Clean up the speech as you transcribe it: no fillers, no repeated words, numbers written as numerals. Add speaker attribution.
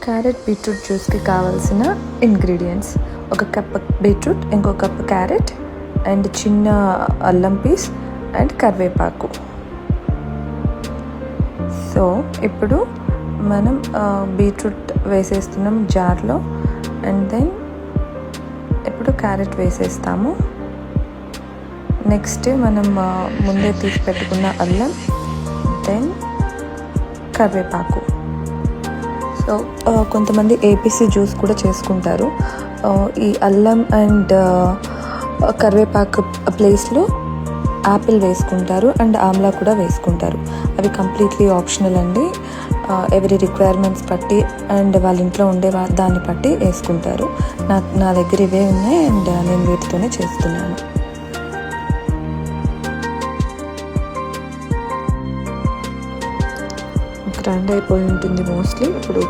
Speaker 1: Carrot beetroot జ్యూస్కి కావాల్సిన ingredients: ఒక cup beetroot, ఇంకో కప్ క్యారెట్, అండ్ చిన్న అల్లం పీస్ అండ్ కరివేపాకు. సో ఇప్పుడు మనం బీట్రూట్ వేసేస్తున్నాం జార్లో, అండ్ దెన్ ఇప్పుడు క్యారెట్ వేసేస్తాము. నెక్స్ట్ మనం ముందే తీసి పెట్టుకున్న అల్లం, దెన్ కరివేపాకు. సో కొంతమంది ఏపీసీ జ్యూస్ కూడా చేసుకుంటారు. ఈ అల్లం అండ్ కరివేపాకు ప్లేస్లో యాపిల్ వేసుకుంటారు అండ్ ఆమ్లా కూడా వేసుకుంటారు. అవి కంప్లీట్లీ ఆప్షనల్ అండి. ఎవరి రిక్వైర్మెంట్స్ బట్టి అండ్ వాళ్ళ ఇంట్లో ఉండే దాన్ని బట్టి వేసుకుంటారు. నా దగ్గర ఇవే ఉన్నాయి అండ్ నేను వీటితోనే చేస్తున్నాను. గ్రైండ్ అయిపోయి ఉంటుంది మోస్ట్లీ. ఇప్పుడు